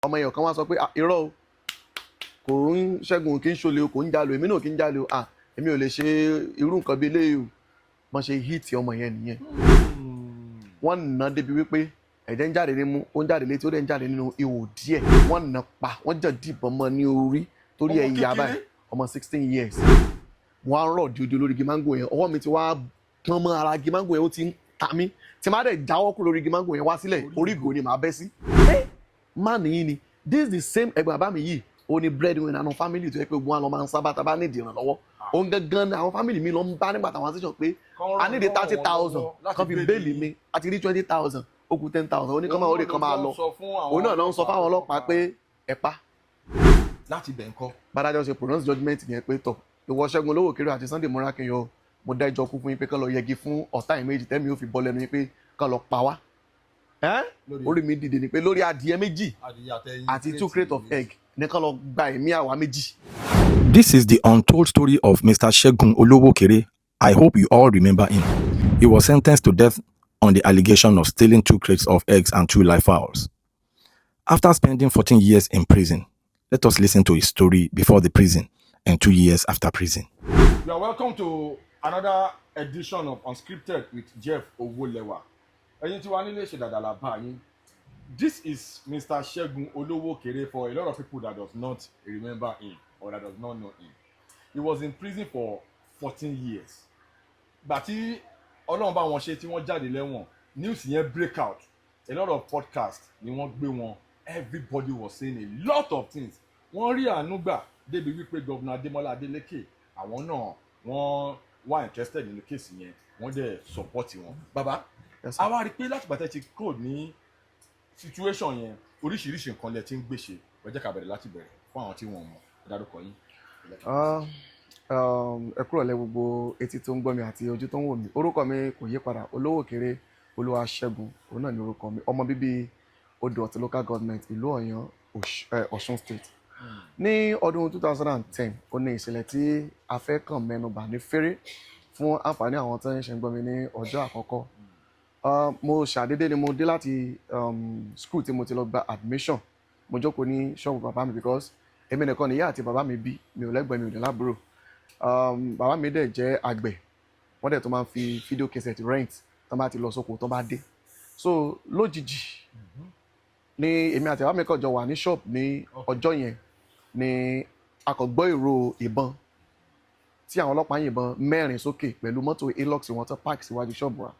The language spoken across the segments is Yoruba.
ọmọ èèyàn kan wá sọ pé irọ́ o kò ń Ṣẹ́gun kì í ṣolè o kò ń jalè èmi náà kì í jalè o èmi ò lè ṣe irú nǹkan bíi eléyìí o wọ́n ṣe hit ọmọ yẹn nìyẹn wọ́n nà débi wípé ẹ̀jẹ̀ ń jáde nímú ó ń jáde létí ó dẹ̀ ń jáde nínú ihò díẹ̀ wọ́n nà pa wọ́n jẹ̀ dìbọn mọ́ ní orí torí ẹ̀ yá báyìí ọmọ 16 years wọ́n á rọ̀ díodí lórí igi mango yẹn ọwọ́ mi ti wá pọ́n mọ́ ara igi mango yẹn ó ti ń ta mí tí má dẹ̀ jáwọ́ kúrò lórí igi mango yẹn wá sílẹ̀ orí ìgò ni màá bẹ́ sí. má nìyí ni this is the same ẹ̀gbọ́n bàbá mi yìí ó ní breadwinner àwọn family tó yẹ pé gbọ́n á lọ máa ń sábà tá a bá ní ìdìrànlọ́wọ́ òun gangan ni àwọn family mi lọ ń bá nígbà táwọn àṣìṣàn pé a ní de 30,000 kan fi bẹ́ẹ̀lì mi àti rí 20,000 ó kù 10,000 oníkan máa ó lè kan máa lọ òun náà ló ń sọ fáwọn ọlọ́pàá pé ẹ pa. láti bẹ̀ ń kọ́. bàdájọ́ ṣe pronounce judgement yẹn pé tọ̀ ìwọ Ṣẹ́gun Olowookere àti Sunday Morakinyọ mo dá ẹjọ́ kú fún yín pé kán lọ yẹgi fún ọ̀tá ìméjì tẹ́mi ó fi bọ́ lẹ́nu yín pé kán lọ pa wá. orí mi dìde ni pé lórí adìẹ méjì àti 2 crate of egg ní kán lọ gba ẹ̀mí àwa méjì. This is the untold story of Mr. Segun Olowookere. I hope you all remember him. He was sentenced to death on the allegation of stealing 2 crates of eggs and 2 live fowls. After spending 14 years in prison, let us listen to his story before the prison and 2 years after prison. You are welcome to another edition of Unscripted with Jeff Owolewa. Ẹ̀yin tí wà nílé ṣe dàda la bá yín. This is Mr. Segun Olowookere for a lot of people that does not remember him or that does not know him. He was in prison for 14 years. Bàtí Ọlọ́run bá wọn ṣe tí wọ́n jáde lẹ́wọ̀n, news yẹn break out. A lot of podcasts ni wọ́n gbé wọn. Everybody was saying a lot of things. Wọ́n rí àánú gbà débi wípé Governor Adémọ́lá Adélékè àwọn náà wọ́n wà interested nínú kéèsì yẹn wọ́n dẹ̀ support wọn. Bàbá, a wá rí pé láti gbà tẹ́ ti kúrò ní situation yẹn oríṣiríṣi nǹkan lẹ ti ń gbèsè ẹ jẹ́ ká bẹ̀rẹ̀ láti bẹ̀rẹ̀ fún àwọn tí wọ́n mọ̀ dárúkọ yín. ẹ kúrò lẹ́ gbogbo etí tó ń gbọ́ mi àti ojú tó ń wò mí orúkọ mi kò yí padà Olowookere Olúwaṣẹ́gun òun náà ni orúkọ mi ọmọ bíbí Odò Ọ̀tí local government ìlú Ọ̀yọ́ Ọ̀ṣun state. Ní ọdún 2010 ó ní ìṣẹ̀lẹ̀ tí a fẹ́ kàn mẹ́nubà ní fẹ́rẹ́ fún àǹfààní àwọn tó ń ṣe ń gbọ́ mi ní ọjọ́ àkọ́kọ́. Mo ṣàdédé ni mo dé láti school tí mo ti lọ gba admission mo jókòó ní ṣọ́ọ̀bù bàbá mi because èmi nìkan nìyá àti bàbá mi bí mi ò lẹ́gbẹ̀ẹ́ mi ò ní lábúrò. Bàbá mi dẹ̀ jẹ́ àgbẹ̀ wọ́n dẹ̀ tó máa ń fi fídíò cassette rent tó bá ti lọ sóko tó bá dé. So lójijì ni èmi àti bàbá mi kàn jọ wà ní ṣọ́ọ̀bù ní ọjọ́ yẹn ni a kò gbọ́ ìró ìbọn tí àwọn ọlọ́pàá yìnbọn 4 sókè pẹ̀lú mọ́tò Hilux wọn tó park síwájú ṣọ́ọ̀bù wa.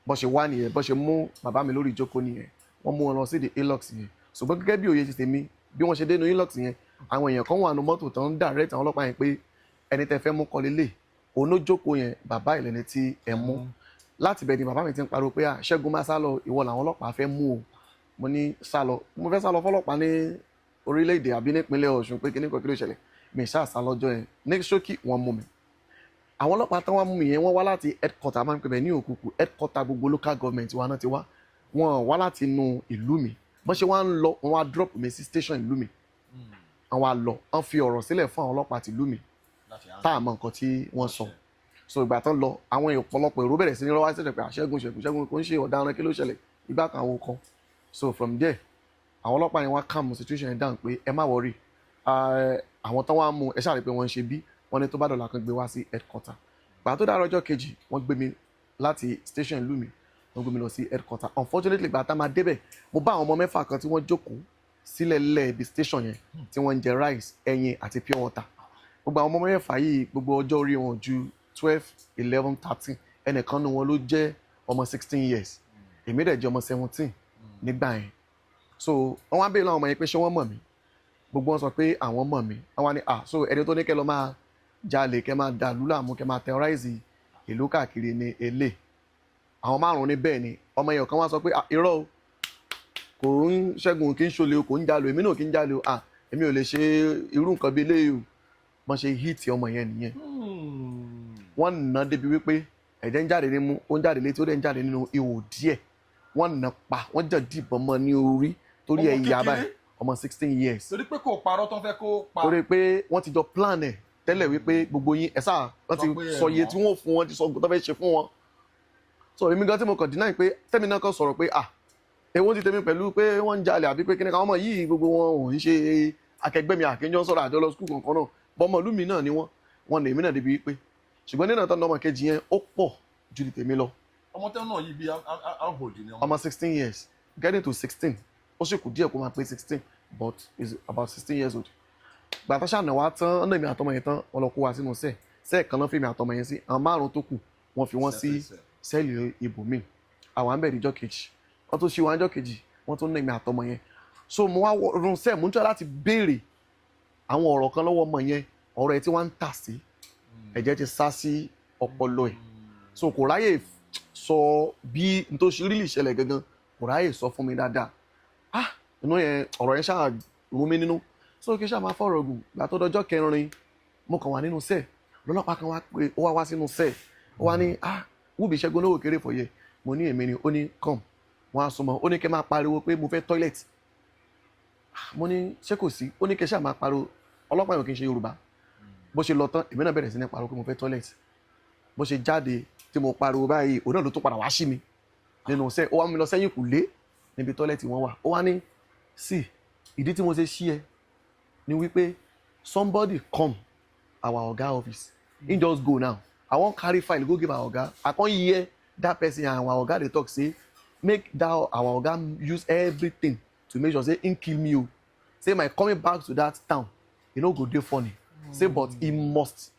Bó ṣe wá nìyẹn bó ṣe mú bàbá mi lórí ìjókòó nìyẹn wọ́n mú wọn lọ sí the Hilux yẹn ṣùgbọ́n gẹ́gẹ́ bí òye ti tèmi bí wọ́n ṣe dé inú Hilux yẹn àwọn èèyàn kan wà nínú mọ́tò tó ń direct àwọn ọlọ́pàá yẹn pé ẹni tẹ́ fẹ́ mú kọ́ lélẹ̀ òun ló jókòó yẹn bàbá ìlẹ́ni tí ẹ mú láti bẹ̀ ni bàbá mi ti ń pariwo pé Ṣẹ́gun máa sá lọ ìwọ làwọn ọlọ́pàá fẹ́ mú o mo ní sá lọ mo fẹ́ sá lọ fọlọ́pàá ní orílẹ̀-èdè àbí nípínlẹ̀ Ọ̀ṣun pé kíní kan kí ló ṣẹlẹ̀ mi ṣáà sá lọ́jọ́ yẹn ní ṣókí wọ́n mú mi àwọn ọlọ́pàá tán wá mú mi yẹn wọ́n wá láti headquarter máa ń pè bẹ́ẹ̀ ní Òkùkù headquarter gbogbo local government wa náà ti wá wọ́n wá láti inú ìlú mi bọ́n ṣe wá ń lọ wọ́n wá drop mi sí station ìlú mi wọ́n wá lọ wọ́n fi ọ̀rọ̀ sílẹ̀ fún àwọn ọlọ́pàá ti ìlú mi tá a mọ nǹkan tí wọ́n sọ so ìgbà tán lọ àwọn ọ̀pọ̀lọpọ̀ èrò bẹ̀rẹ̀ sí ní lọ́wọ́ ṣẹ̀ṣẹ̀ pé Ṣẹ́gun kò ń ṣe ọ̀daràn kí ló ṣẹlẹ̀ ìgbà kan àwọn kan so from there àwọn ọlọ́pàá yẹn wá calm situation yẹn down pé ẹ má worry àwọn tán wá mú ẹ ṣáà rí pé wọ́n ń ṣe bí wọ́n ní tó bá dọ̀là kan gbé wá sí headquarter gbà tó dára ọjọ́ kejì wọ́n gbé mi láti station ìlú mi wọ́n gbé mi lọ sí headquarter unfortunately gbà tá máa débẹ̀ mo bá àwọn ọmọ 11 kan tí wọ́n jókòó sílẹ̀ lẹ́ẹ̀bi station yẹn tí wọ́n ń jẹ rice ẹyin àti pure water gbogbo àwọn ọmọ 11 yìí gbogbo ọjọ́ orí wọn ju 12, 11, 13 ẹnìkan nínú wọn ló jẹ́ ọmọ 16 years èmi dẹ̀ jẹ́ ọmọ 17 nígbà yẹn so wọ́n wá bèèrè láwọn ọmọ yẹn pé ṣé wọ́n mọ̀ mí gbogbo wọn sọ pé àwọn mọ̀ mí wọ́n wá ní so ẹni tó ní kẹ́ lọ máa jalè kẹ́ máa dà lúlà mú kẹ́ máa terrorize ìlú káàkiri ní elé àwọn 5 ní bẹ́ẹ̀ ni ọmọ èèyàn kan wá sọ pé irọ́ o kò ń Ṣẹ́gun kì í ṣolè o kò ń jalè èmi náà kì í jalè o èmi ò lè ṣe irú nǹkan bíi eléyìí o wọ́n ṣe hit ọmọ yẹn nìyẹn wọ́n nà débi wípé ẹ̀jẹ̀ ń jáde nímú ó ń jáde létí ó dẹ̀ ń jáde nínú ihò díẹ̀ wọ́n nà pa wọ́n jẹ̀ dìbọn mọ́ ní orí torí ẹ̀ yá báyìí ọmọ 16 years. torí pé kò parọ́ tó fẹ́ kó pa. torí pé wọ́n ti jọ plan ẹ̀ tẹ́lẹ̀ wípé gbogbo yín ẹ̀ sáà wọ́n ti sọ iye tí wọ́n fún wọn ti sọ tó fẹ́ ṣe fún wọn. so èmi gan tí mo kàn deny pé tẹ́mi náà kàn sọ̀rọ̀ pé èwo ti tèmi pẹ̀lú pé wọ́n ń jalè àbí pé kíni káwọn ọmọ yìí gbogbo wọn ò ń ṣe akẹgbẹ́ mi àkéjọ́ sọ̀rọ̀ àjọ lọ skul kankan náà bọ́mọ ìlú mi náà ni wọ́n lèmi náà débi pé ṣùgbọ́n nínú ìtọ́nà ọmọ kejì yẹn ó pọ̀ ju ti tèmi lọ. ọmọ tẹ́ náà yìí bí how old ni ọmọ 16 years getting to 16 ó sì kù díẹ̀ kó máa pé 16 but is about 16 years old. gbàtà ṣàna wa tán ọ̀nà èmi àtọmọ yẹn tán wọ́n lọ kó wa sínú sẹ́ẹ̀ kan náà fèmí àtọmọ yẹn sí àwọn márùn tó kù wọ́n fi wọ́n sí sẹ́ẹ̀lì ibòmíì àwọn àmbẹ̀ níjọ́ kejì wọ́n tó ṣe wọn níjọ́ kejì wọ́n tó ń èmi àtọmọ yẹn so mo wá run sẹ́ẹ̀ mo ń tọ́ láti béèrè àwọn ọ̀rọ̀ kan lọ́wọ́ ọmọ yẹn ọ̀rọ̀ ẹ̀ tí wọ́n ń tà sí ẹ̀jẹ̀ ti sá sí ọpọlọ ẹ̀ so kò ráyè sọ bí n tó ṣe rí lè ṣẹlẹ̀ gangan kò ráyè sọ fún mi dáadáa inú yẹn ọ̀rọ̀ yẹn ṣáà rún mi nínú so kí ṣáà máa fọ̀rọ̀ gùn gbà tó dọjọ́ kẹrin mo kàn wà nínú sẹ́ẹ̀ lọ́lọ́pàá kan wá pé ó wá sínú sẹ́ẹ̀ ó wá ní wúbi Ṣẹ́gun Olowookere fòye mo ní èmi ni ó ní come wọ́n á súnmọ́ ó ní kẹ́ máa pariwo pé mo fẹ́ toilet mo ní ṣé kò sí ó ní kẹ́ ṣáà máa pariwo ọlọ́pàá yóò kí n ṣe Yorùbá bó ṣe lọ tán èmi náà bẹ̀rẹ̀ sí ní pariwo pé mo fẹ́ toilet bó ṣe jáde tí mo pariwo báyìí òun náà ló tún padà wá sí mi nínú sẹ́ẹ̀ ó wá mi lọ sẹ́yìn kùlé níbi toilet wọn wà ó wá ní sí ìdí tí mo ṣe ṣí ẹ ni wípé somebody come our oga office he just go now I wan carry file go give our oga I come hear that person and our oga dey talk say make that our oga use everything to make sure say him kill me o say my coming back to that town e no go dey funny say but he must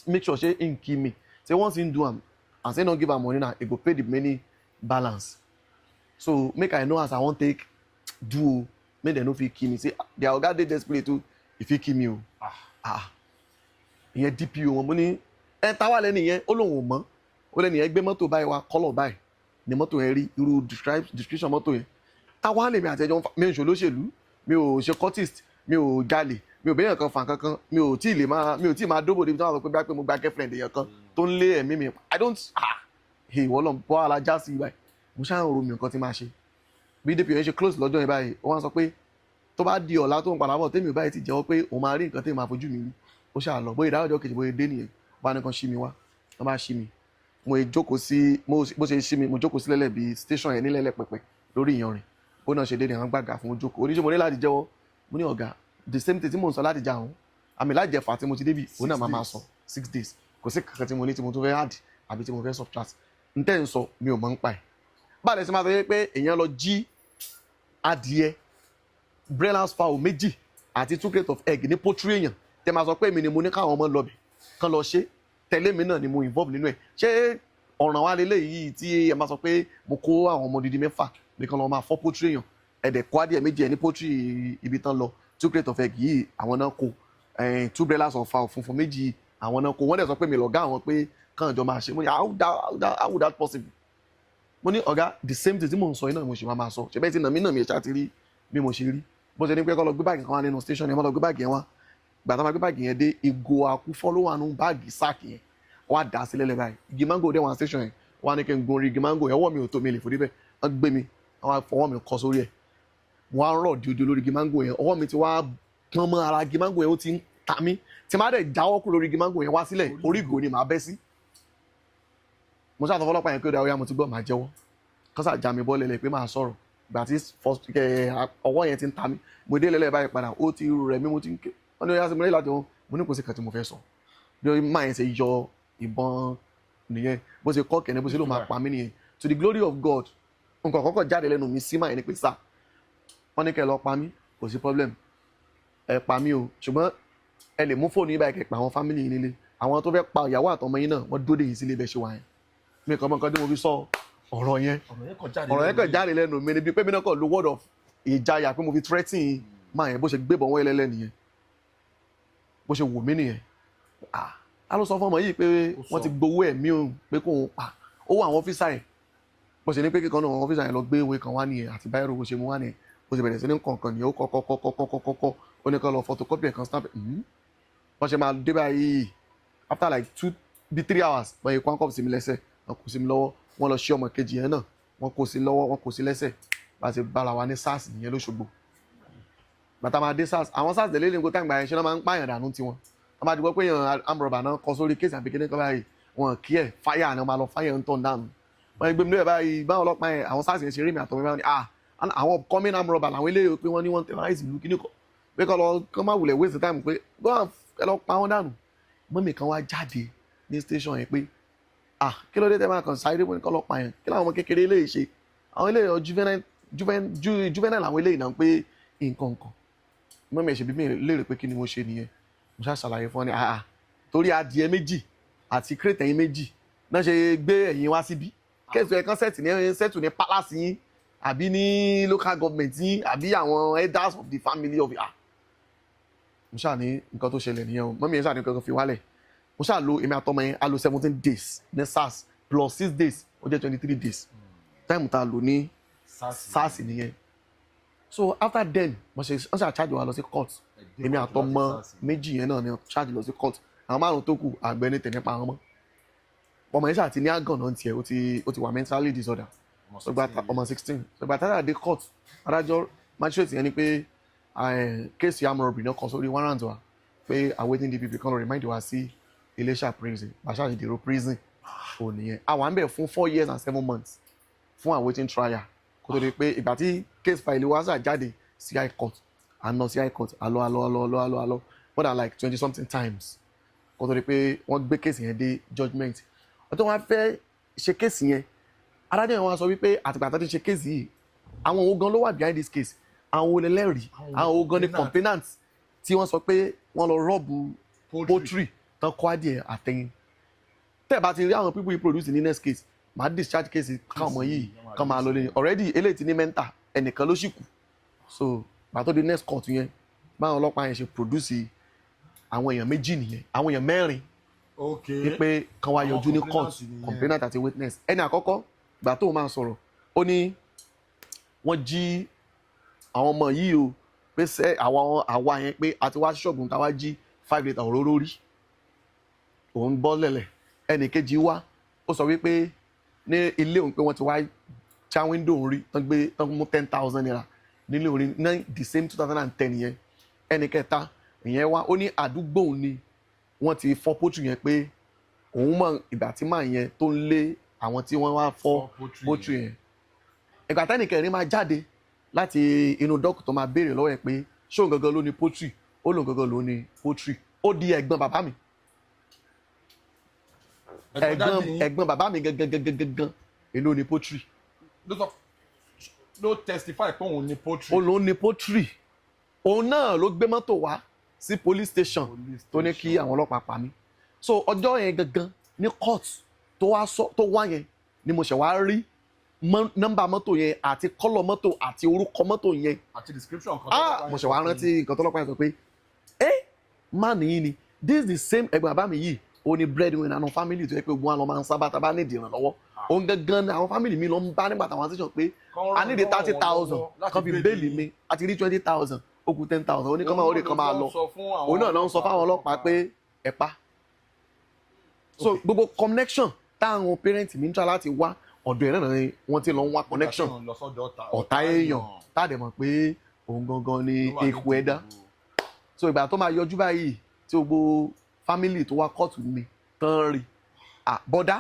make sure say him kill me say once him do am and say no give am money now he go pay the remaining balance so make I know as I wan take do o make dem no fit kill me say their oga dey desperate too e fit kill me o ìyẹn DPO wọn mo ní ẹ táwa lẹ́nu yẹn ó lóun ò mọ̀ ó lẹ́nu yẹn gbé mọ́tò báyìí wá kọ́lọ̀ báyìí ni mọ́tò yẹn rí irú description mọ́tò yẹn táwa lèmi àtẹjọ́ mi ò ṣolóṣèlú mi ò ṣe cultist mi ò jalè mi ò béèyàn kan fà kankan mi ò tí ì máa dóbò débi tí wọ́n sọ pé bí wọ́n pé mo gba girlfriend èèyàn kan tó ń lé ẹ̀mí mi I don't ìwọ lọ bọ́ alájà sí ibà mo ṣáà ń ro mi nǹkan tí máa ṣe bí DPO yẹn ṣe close lọ́jọ́ yẹn báyìí ó wá sọ pé tó bá di ọ̀la tó ń padà bọ̀ tèmi ò báyìí ti jẹ́wọ́ pé òun máa rí nǹkan tèmi máa fojú mi rí ó ṣáà lọ bóyá ìdájọ́ kejì bóyá dé nìyẹn bá nìkan ṣí mi wá wọ́n bá ṣí mi mo jókòó sí bó ṣe ṣí mi mo jókòó sí lẹ́lẹ̀ bíi station yẹn nílẹ̀lẹ̀ pẹ̀pẹ̀ lórí ìyanrìn bó náà ṣe dé ní àwọn gbàgà fún ojókòó oníṣẹ́ mo ní láti jẹ́wọ́ mo ní ọ̀gá the same thing tí mo ń sọ láti jà òun àmì láti jẹ̀fà tí mo ti débi òun náà máa sọ 6 days kò sí kankan tí mo ní tí mo tún fẹ́ add àbí tí mo fẹ́ subtract n tẹ́ ń sọ mi ò mọ̀ ń pa ẹ̀ báyìí ṣe máa sọ pé èèyàn lọ jí adìẹ broilers fowl méjì àti 2 crate of egg ní poultry èèyàn tẹ máa sọ pé èmi ni mo ní káwọn ọmọ lọbẹ kán lọ ṣe tẹ̀lé mi náà ni mo involve nínú ẹ̀ ṣé ọ̀ràn wa lélẹ̀ yìí tí ẹ máa sọ pé mo kó àwọn ọmọ dídí 6 nìkan lọ máa fọ́ poultry èèyàn ẹ̀dẹ̀ kó adìẹ méjì ẹ̀ ní poultry ibi tán lọ 2 crate of egg yìí àwọn náà kó 2 broilers of fowl funfun méjì àwọn náà kó wọ́n dẹ̀ sọ pé mi lọ̀gá àwọn pé kàn jọ máa ṣe mo ní how would that possible mo ní ọ̀gá the same thing tí mò ń sọ yìí náà mo ṣe máa sọ ṣe bẹ́ẹ̀ tí nàmí náà mi ẹ̀ ṣáà ti rí bí mo ṣe rí bó ṣe ní pé kọ́ lọ gbé báàgì kan wá nínú station yẹn wọ́n lọ gbé báàgì yẹn wá gbàtà máa gbé báàgì yẹn dé ìgò àkúfọ́ ló wà nínú báàgì sáàkì yẹn wọ́n á dà á sí lẹ́lẹ̀ báyìí igi mango dé wọn station yẹn wọ́n á ní kí n gun orí igi mango yẹn ọwọ́ mi ò tó mi lè forí bẹ́ẹ̀ wọ́n gbé mi wọ́n á fọwọ́ mi kọ́ sórí ẹ̀ wọ́n á rọ̀ díodí lórí igi mango yẹn ọwọ́ mi ti wá pọ́n mọ́ ara igi mango yẹn ó ti ń ta mí tí máa dẹ̀ jáwọ́ kúrò lórí igi mango yẹn wá sílẹ̀ orí ìgò ni màá bẹ́ sí mo ṣàtọ̀ fọlọ́pàá yẹn pé ó yá mo ti gbọ́ màá jẹ́wọ́ kọ́sà já mi bọ́ lẹ́lẹ̀ pé máa sọ̀rọ̀ gbà tí ọwọ́ yẹn ti ń ta mí mo dé lẹ́lẹ̀ báyìí padà ó ti rẹ̀ mí mo ti ń ké wọ́n ní ó yá sí mi lẹ́yìn láti wọn mo ní kò sí kan tí mo fẹ́ sọ bí ó máa yẹn ṣe yọ ìbọn nìyẹn bó ṣe kọ́ kẹ́ni bó ṣe ló máa pa mí nìyẹn to the glory of God nǹkan kọ́kọ́ jáde lẹ́nu mi sí máa yẹn ni pé sá wọ́n ní kẹ́ lọ pa mí kò sí problem ẹ pa mí o ṣùgbọ́n ẹ lè mú fóònù yín báyìí kẹ́ pa àwọn fámìlì yín nílé àwọn tó fẹ́ pa ìyàwó àtọmọ yín náà wọ́n dóde yìí sílé bẹ́ẹ̀ ṣe wà yẹn mi kàn mọ́ nǹkan tí mo fi sọ ọ̀rọ̀ yẹn kàn jáde lẹ́nu mi níbi pé mi náà kàn lo word of ìjayà pé mo fi threatening máa yẹn bó ṣe gbébọn wọ́n ẹlẹ́lẹ́ nìyẹn bó ṣe wò mí nìyẹn a ló sọ fún ọmọ yìí pé wọ́n ti gbowó ẹ̀mí òun pé kó òun pa owó àwọn ọ́fíìsà yẹn bó ṣe ní pé kíkan náà àwọn ọ́fíìsà yẹn lọ gbé ìwé kan wá nìyẹn àti báyìí bó ṣe mú wá nìyẹn bó ṣe bẹ̀rẹ̀ sí ní kọ̀ọ̀kan nìyẹn ó kọ́kọ́ ó ní kán lọ photocopy ẹ̀ kan stamp wọ́n ṣe máa dé báyìí after like 2-3 hours wọ́n yẹ kó kọ́ sí mi lẹ́sẹ̀ wọ́n kò sí mi lọ́wọ́ wọ́n lọ ṣí ọmọ kejì yẹn náà wọ́n kò sí lọ́wọ́ wọ́n kò sí lẹ́sẹ̀ bá ṣe bára wa ní SARS nìyẹn lóṣogbo bàtà máa dé SARS àwọn SARS délé ní kó táǹgbà yẹn ṣe náà máa ń pààyàn dànù tiwọn wọ́n máa dìbò pé èèyàn amúrọ̀bà náà kọ sórí kéèsì àbí kíní kan báyìí wọn kí ẹ̀ fáyà ni wọ́n máa lọ fáyà ń tọ̀ dànù wọ́n gbé mi lóye báyìí báwọn ọlọ́pàá yẹn àwọn SARS yẹn ṣe rí mi àtọ̀ mi báwọn ni àwọn upcoming arm robber làwọn eléyìí pé wọ́n ní wọ́n terrorize ìlú kíní kan pé kọ́ máa wulẹ̀ waste time pé ẹ lọ pa wọ́n dànù mọ́mì kan wá jáde ní station yẹn pé kí ló dé tẹ́ máa kàn sáré pé kọ́ lọ pa yẹn kí làwọn ọmọ kékeré eléyìí ṣe àwọn eléyìí juvenile làwọn eléyìí náà pé nǹkan mọ́mì ẹ̀ ṣe bí mi léèrè pé kí ni mo ṣe nìyẹn mo ṣáà ṣàlàyé fún ọ ní torí adìẹ méjì àti crate ẹyin méjì náà ṣe gbé ẹ̀yin wá síbí kẹ́sì ẹ̀kan sẹ́tù ní palace yín àbí ní local government yín àbí àwọn elders of the family of mo ṣáà ní nǹkan tó ṣẹlẹ̀ nìyẹn o mọ́mí yẹn ṣáà ní nǹkan kan fi wálẹ̀ mo ṣáà lo èmi àtọmọ yẹn a lo 17 days ní SARS plus 6 days ó jẹ́ 23 days time tá a lò ní SARS nìyẹn so after then wọ́n ṣe charge wa lọ sí court èmi àtọmọ méjì yẹn náà ni charge lọ sí court àwọn márùn tó kù àgbẹ̀ ní tẹ̀lé pa àwọn mọ́ ọmọ yẹn ṣáà ti ní àgàn náà tiẹ̀ ó ti wà mentally disorder ọmọ 16 ṣùgbọ́n àtàrà dé court adájọ́ magistrate yẹn ni pé kéèsì armed robbery náà kọ sórí warrant wa pé awaiting DPP kan lọ remind wa sí Iléṣà prison bàṣà ìdèrò prison ò nìyẹn àwọn à ń bẹ̀ fún 4 years and 7 months fún awaiting trial kó tó di pé ìgbà tí case file wa ṣáà jáde sí high court àná sí high court àlọ́ more than like 20 something times kó tó di pé wọ́n gbé case yẹn dé judgement ọtọ́ wọn fẹ́ ṣe case yẹn adájọ́ yẹn wọ́n sọ wípé àtìgbà tó ti ṣe case yìí àwọn ogan ló wà behind this case àwọn olẹ́lẹ́rìí àwọn ogan ní complainant tí wọ́n sọ pé wọ́n lọ rọ́ọ̀bù poultry tán kọ́ adìẹ àtẹ̀yìn tẹ́ ẹ̀ bá ti rí àwọn people produce ní next case máa discharge case káwọn ọmọ yìí kàn máa lọ lẹ́yìn already eléyìí ti ní mental ẹnìkan ló sì kù so gbàtọ́ di next court yẹn báwọn ọlọ́pàá yẹn ṣe produce àwọn èèyàn méjì nìyẹn àwọn èèyàn mẹ́rin wípé kan wá yọjú ní court complainant àti witness ẹni àkọ́kọ́ gbà tó máa sọ̀rọ̀ ó ní wọ́n jí àwọn ọmọ yìí o pé sẹ́ àwa yẹn pé àti wá ṣọ́ọ̀bù ká wá jí 5 litre òróró rí òun bọ́ lẹ̀lẹ̀ ẹnì kejì wá ó sọ wípé ní ilé òun pé wọ́n ti wá já window òun rí tán mú 10,000 naira nílé òun rí ní the same 2010 yẹn ẹnì kẹta ìyẹn wá ó ní àdúgbò òun ni wọ́n ti fọ́ poultry yẹn pé òun mọ̀ ìgbà tí màá yẹn tó ń lé àwọn tí wọ́n wá fọ́ poultry yẹn ìgbà tẹ́nì kẹrin máa jáde láti inú dọ́kù tó máa béèrè lọ́wọ́ ẹ̀ pé ṣóun gangan ló ní poultry ó lóun gangan ló ní poultry ó di ẹ̀gbọ́n bàbá mi ẹ̀gbọ́n bàbá mi gangan èló ní poultry. ló testify pé òun ní poultry. ó lóun ní poultry òun náà ló gbé mọ́tò wá sí police station tó ní kí àwọn ọlọ́pàá pa mí so ọjọ́ yẹn gangan ní court tó wá yẹn ni mo ṣẹ̀ wá rí nọ́mbà mọ́tò yẹn àti kọ́lọ̀ mọ́tò àti orúkọ mọ́tò yẹn àti description kan mo ṣẹ̀ wá rántí nǹkan tó lọ́pàá yẹn sọ pé má nìyí ni this is the same ẹ̀gbọ́n bàbá mi yìí ó ní breadwinner àwọn family tó yẹ pé ogun àlọ́ máa ń sábà tá a bá nídìí ìrànlọ́wọ́ òun gangan ni àwọn family mi lọ ń bá nígbà táwọn àtijọ́ pé a nídìí 30,000 kan fi bẹ́ẹ̀lì mi àti rí 20,000 ó kù 10,000 ó ní kán máa ó lè kán máa lọ òun náà ló ń sọ fáwọn ọlọ́pàá pé ẹ pa so gbogbo connection táwọn parent mi ń tra láti wá ọ̀dọ̀ ẹ̀ náà ni wọ́n ti lọ ń wá connection ọ̀tá èèyàn táàdẹ̀ mọ̀ pé òun gangan ni eku ẹ̀dá so ìgbà tó máa yọjú báyìí tí gbogbo family tó wá kóòtù mi tán rí bọ́dá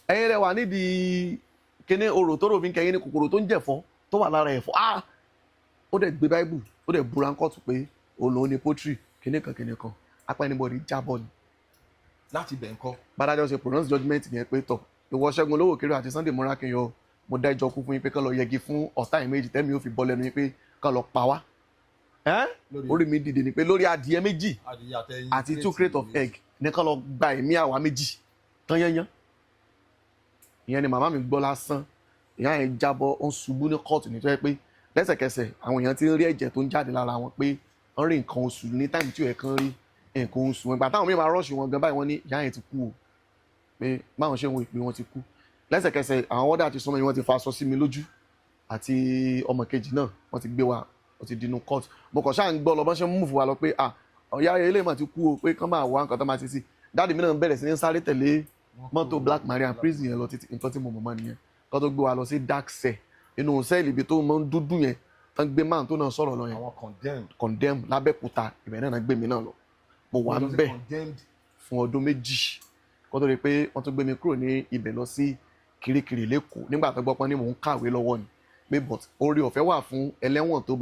ẹ̀yin rẹ̀ wà nídìí kíní orò tó rò fi ń kẹyìn ní kòkòrò tó ń jẹ̀fọ́ tó wà lára ẹ̀fọ́ ó dẹ̀ gbé báíbù ó dẹ̀ búra kóòtù pé òun lòun ní poultry kíní kan apá anybody jábọ̀ ni. láti bẹ̀ ń kọ́. bàdájọ́ ṣe pronounce judgement yẹn pé tọ̀ ìwọ Ṣẹ́gun Olowookere àti Sunday Morakinyọ mo dá ẹjọ́ kú fún yín pé kán lọ yẹgi fún ọ̀tá yìí méjì tẹ́mi ó fi bọ́ lẹ́nu yín pé kán lọ pa wá. orí mi dìde ni pé lórí adìẹ méjì àti 2 crate of egg ní kán lọ gba ẹ̀mí àwa méjì tán yányán. ìyẹn ni màmá mi gbọ́ lásán ìyá yẹn jábọ́ ó ń ṣubú ní kóòtù nítorí pé lẹ́sẹ̀kẹsẹ̀ àwọn èèyàn ti ń rí ẹ̀jẹ̀ tó ń jáde lára wọn pé wọ́n rí nǹkan oṣù ní táìmù tí ó yẹ kán rí nǹkan oṣù wọn ìgbà táwọn míì máa rọ́ọ̀ṣì wọn gan báyìí wọ́n ní ìyá yẹn ti kú o pé báwọn ṣe ń wo ìpè wọn ti kú lẹ́sẹ̀kẹsẹ̀ àwọn wọ́dà àti sọmọ yìí wọ́n ti fa aṣọ sí mi lójú àti ọmọ kejì náà wọ́n ti gbé wa wọ́n ti dinú court mo kàn ṣáà ń gbọ́ lọ bọ́n ṣe ń múfù wa lọ pé ọ̀yá ilé mà ti kú o pé kán máa wá nǹkan tó máa ti sí dáàdì mi náà bẹ̀rẹ̀ sí ní sáré tẹ̀lé mọ́tò Black Maria prison yẹn lọ títí nǹkan tí mo mọ̀ mọ́ nìyẹn kán tó gbé wa lọ sí dark cell inú sẹ́ẹ̀lì ibi tó mọ́ ń dúdú yẹn tán gbé máà tó náà sọ̀rọ̀ lọ yẹn condemn lábẹ́kúta ibẹ̀ náà gbé mi náà lọ mo wà ń bẹ̀ fún ọdún méjì kó tó di pé wọ́n tún gbé mi kúrò ní ibẹ̀ lọ sí Kirikiri lẹ́kọ̀ọ́ nígbà tó gbọ́ pọ́n ní mò ń kàwé lọ́wọ́ ni pé but orí ọ̀fẹ́ wà fún ẹlẹ́wọ̀n tó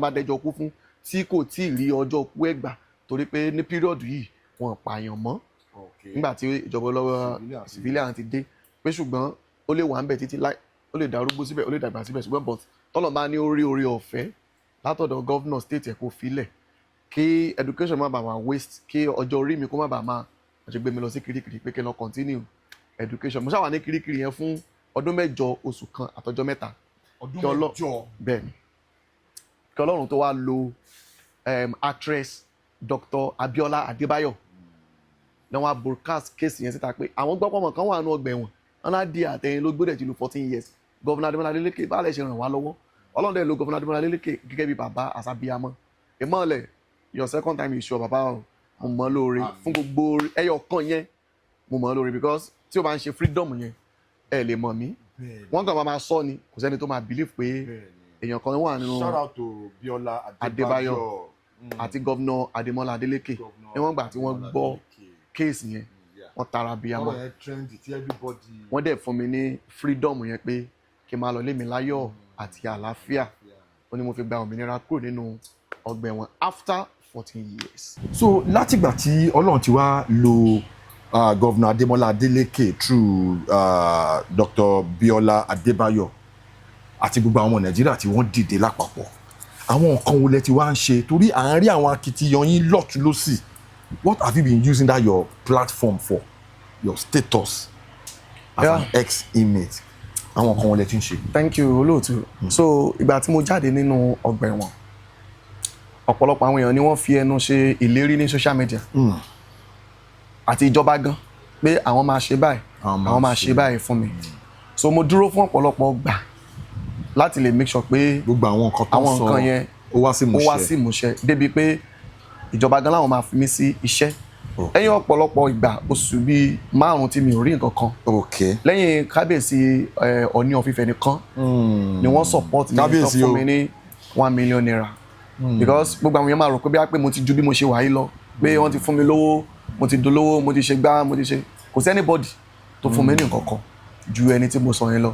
bá dẹ́jọ́ kú fún tí kò tí ì rí ọjọ́ kú ẹ̀ gbà torí pé ní píríọ̀dù yìí wọ́n pààyàn mọ́ nígbà tí ìjọba lọ́wọ́ civilian ti dé pé ṣùgbọ́n ó lè wà ń bẹ̀ títí láì ó lè darúgbó síbẹ̀ ó lè dàgbà síbẹ̀ ṣùgbọ́n but tọ́lọ̀ bá ní orí ọ̀fẹ́ látọ̀dọ̀ gọ́vnọ̀ state ẹ̀ kó filẹ̀ kí education má bàa máa waste kí ọjọ́ orí mi kó má bàa máa ṣe gbé mi lọ sí kirikiri pé kí n lọ continue education mo ṣàwà ní kirikiri yẹn fún ọdún 8 oṣù kan àtọjọ́ 3 ọdún 8 bẹ́ẹ̀ ni kí Ọlọ́run tó wá lo actress Dr. Abiola Adebayo ní wọ́n á broadcast case yẹn síta pé àwọn gbọ́ pọ̀mọ̀ kan wà nínú ọgbà ẹ̀wọ̀n wọn á di àtẹ̀yìn ló gbọ́dẹ̀ ti lu 14 years Governor Ademola Adeleke báàlẹ̀ ṣe ràn wá lọ́wọ́ Ọlọ́run dẹ̀ lo Governor Ademola Adeleke gẹ́gẹ́ bí bàbá àsàbíyamọ ìmọ̀lẹ̀ your second time you show bàbá o mo mọ̀ lóore fún gbogbo ẹyọ kan yẹn mo mọ̀ lóore because tí o bá ń ṣe freedom yẹn ẹ lè mọ̀ mí wọ́n kàn máa sọ ni kò sẹ́ni tó máa believe pé èèyàn kan wà nínú shout out to Biola Adebayo àti Governor Ademola Adeleke ní wọ́n gbà tí wọ́n gbọ́ case yẹn wọ́n tara bíyamọ wọ́n dẹ̀ fún mi ní freedom yẹn pé kí n máa lọ lé mi láyọ̀ àti àlàáfíà ó ní mo fi gba òmìnira kúrò nínú ọgbà ẹ̀wọ̀n after 14 years. So látìgbà tí Ọlọ́run ti wá lo Governor Ademola Adeleke through Dr. Biola Adebayo àti gbogbo àwọn Nàìjíríà tí wọ́n dìde lápapọ̀ àwọn nǹkan wo lẹ ti wá ń ṣe torí à ń rí àwọn akitiyan yín lọ́tún lọ́sì. What have you been using that your platform for? Your status as an ex-inmate. Àwọn kan wọlé tí ń ṣe. Thank you olóòtú. So ìgbà tí mo jáde nínú ọgbà ẹ̀wọ̀n ọ̀pọ̀lọpọ̀ àwọn èèyàn ni wọ́n fi ẹnu ṣe ìlérí ní social media àti ìjọba gan pé àwọn máa ṣe báyìí àwọn máa ṣe báyìí fún mi. So mo dúró fún ọ̀pọ̀lọpọ̀ gbà láti lè make sure pé gbogbo àwọn nǹkan tó ń sọ yẹn ó wá sí ìmúṣẹ débi pé ìjọba gan láwọn máa fi mí sí iṣẹ́ lẹ́yìn ọ̀pọ̀lọpọ̀ ìgbà oṣù bíi 5 tí mi ò rí nǹkan kan lẹ́yìn kábíyèsí Ọọ̀ni of Ifẹ̀ nìkan ni wọ́n support mi tó fún mi ní 1 million naira because gbogbo àwọn èèyàn máa rò pé bí a pé mo ti ju bí mo ṣe wà yìí lọ pé wọ́n ti fún mi lówó mo ti dolówó mo ti ṣe gbá mo ti ṣe kò sí anybody tó fún mi ní nǹkan kan ju ẹni tí mo sọ yẹn lọ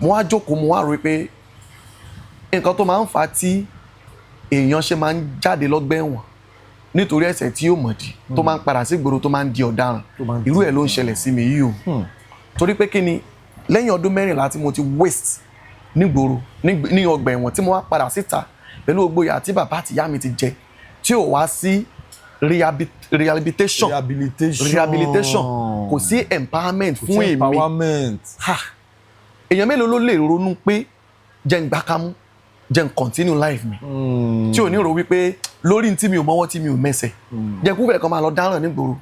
mo wá jókòó mo wá rò pé nǹkan tó máa ń fa tí èèyàn ṣe máa ń jáde lọ́gbà ẹ̀wọ̀n nítorí ẹ̀ṣẹ̀ tí yóò mọ̀dí tó máa ń padà sí ìgboro tó máa ń di ọ̀daràn irú ẹ̀ ló ń ṣẹlẹ̀ sí mi yìí o torí pé kí ni lẹ́yìn ọdún 14 tí mo ti waste nígboro ní ọgbà ẹ̀wọ̀n tí mo wá padà síta pẹ̀lú ògbóyà tí bàbá àti ìyá mi ti jẹ tí ò wá sí rehabilitation kò sí empowerment fún èmi èèyàn mélòó ló lè ronú pé jẹ́ ń gbákámú jẹ́ ń continue life mi tí ò ní rò wípé lórí tí mi ò mọ́wọ́ tí mi ò mẹ́sẹ̀ jẹ́ kúfẹ̀ kan máa lọ dáràn nígboro